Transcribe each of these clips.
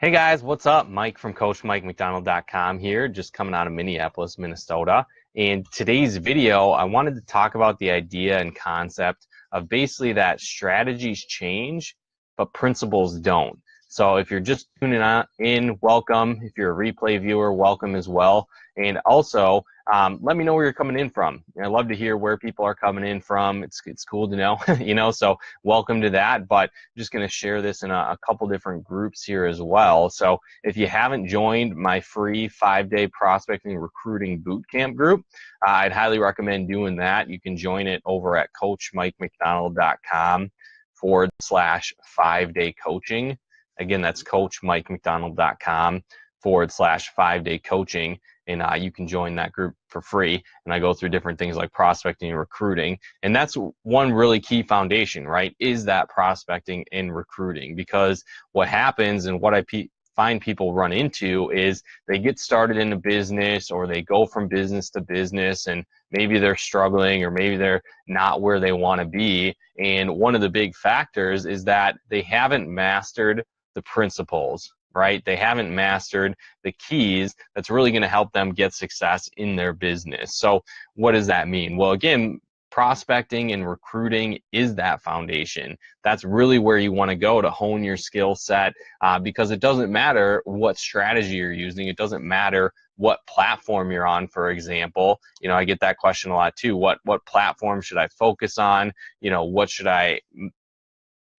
Hey guys, what's up? Mike from CoachMikeMcDonald.com here, just coming out of Minneapolis, Minnesota. And today's video, I wanted to talk about the idea and concept of basically that strategies change, but principles don't. So if you're just tuning in, welcome. If you're a replay viewer, welcome as well. And also, let me know where you're coming in from. I love to hear where people are coming in from. It's cool to know, so welcome to that. But I'm just going to share this in a couple different groups here as well. So if you haven't joined my free 5-day prospecting recruiting bootcamp group, I'd highly recommend doing that. You can join it over at coachmikemcdonald.com/5-day coaching. Again, that's coachmikemcdonald.com/5-day coaching. And you can join that group for free. And I go through different things like prospecting and recruiting. And that's one really key foundation, right? Is that prospecting and recruiting? Because what happens and what I find people run into is they get started in a business or they go from business to business and maybe they're struggling or maybe they're not where they want to be. And one of the big factors is that they haven't mastered the principles, right? They haven't mastered the keys that's really going to help them get success in their business. So what does that mean? Well, again, prospecting and recruiting is that foundation. That's really where you want to go to hone your skill set, because it doesn't matter what strategy you're using. It doesn't matter what platform you're on, for example. I get that question a lot too. What platform should I focus on? What should I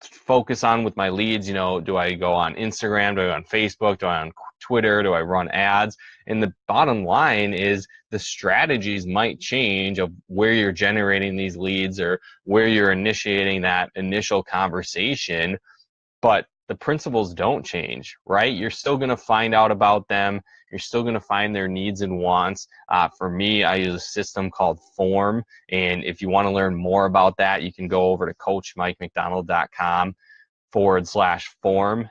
focus on with my leads? Do I go on Instagram? Do I go on Facebook? Do I on Twitter? Do I run ads? And the bottom line is the strategies might change of where you're generating these leads or where you're initiating that initial conversation, but the principles don't change, right? You're still going to find out about them. You're still going to find their needs and wants. For me, I use a system called Form. And if you want to learn more about that, you can go over to coachmikemcdonald.com/form, FORM.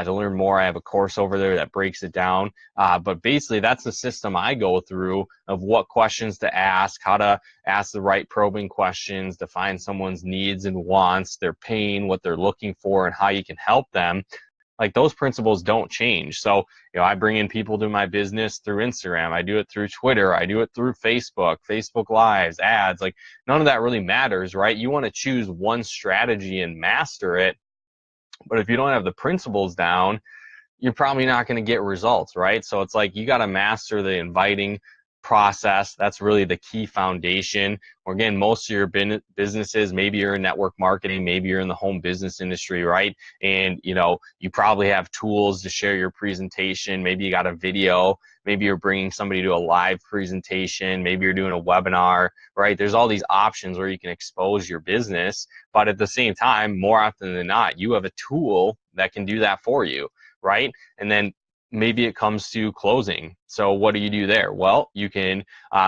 To learn more, I have a course over there that breaks it down. But basically, that's the system I go through of what questions to ask, how to ask the right probing questions, define someone's needs and wants, their pain, what they're looking for, and how you can help them. Like, those principles don't change. So, I bring in people to my business through Instagram. I do it through Twitter. I do it through Facebook Lives, ads. Like, none of that really matters, right? You want to choose one strategy and master it. But if you don't have the principles down, you're probably not going to get results, right? So it's like you got to master the inviting process. That's really the key foundation. Or again, most of your businesses, maybe you're in network marketing, maybe you're in the home business industry, right? And you probably have tools to share your presentation. Maybe you got a video. Maybe you're bringing somebody to a live presentation. Maybe you're doing a webinar, right? There's all these options where you can expose your business. But at the same time, more often than not, you have a tool that can do that for you, right? And then maybe it comes to closing. So what do you do there? Well, you can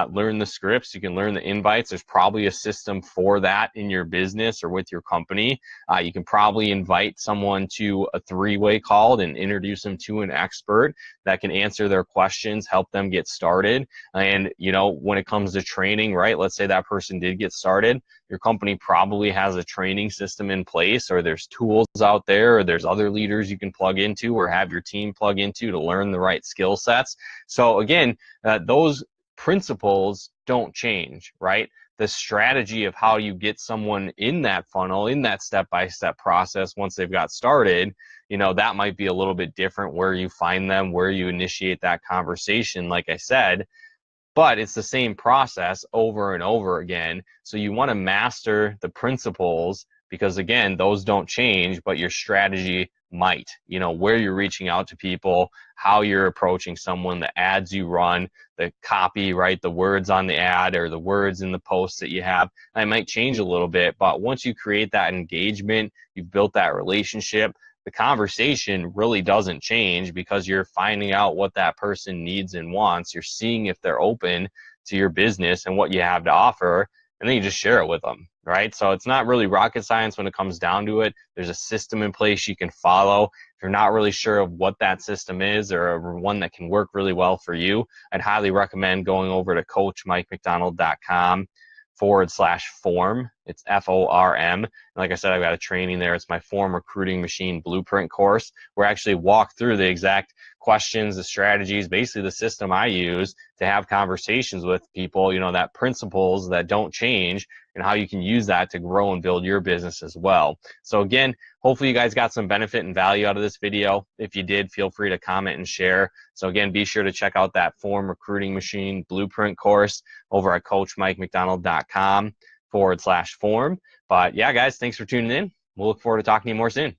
learn the scripts, you can learn the invites. There's probably a system for that in your business or with your company. You can probably invite someone to a 3-way call and introduce them to an expert that can answer their questions, help them get started. And when it comes to training, right, let's say that person did get started, your company probably has a training system in place, or there's tools out there, or there's other leaders you can plug into or have your team plug into to learn the right skill sets. So again, those principles don't change, right? The strategy of how you get someone in that funnel, in that step-by-step process once they've got started, that might be a little bit different where you find them, where you initiate that conversation, like I said. But it's the same process over and over again. So you want to master the principles because, again, those don't change, but your strategy might. Where you're reaching out to people, how you're approaching someone, the ads you run, the copy, right, the words on the ad or the words in the posts that you have, that might change a little bit. But once you create that engagement, you've built that relationship, the conversation really doesn't change because you're finding out what that person needs and wants. You're seeing if they're open to your business and what you have to offer, and then you just share it with them, right? So it's not really rocket science when it comes down to it. There's a system in place you can follow. If you're not really sure of what that system is or one that can work really well for you, I'd highly recommend going over to coachmikemcdonald.com form. It's FORM. Like I said, I've got a training there. It's my Form Recruiting Machine Blueprint course, where I actually walk through the exact questions, the strategies, basically the system I use to have conversations with people, that principles that don't change, and how you can use that to grow and build your business as well. So again, hopefully you guys got some benefit and value out of this video. If you did, feel free to comment and share. So again, be sure to check out that Form Recruiting Machine Blueprint course over at CoachMikeMcDonald.com/form. But yeah, guys, thanks for tuning in. We'll look forward to talking to you more soon.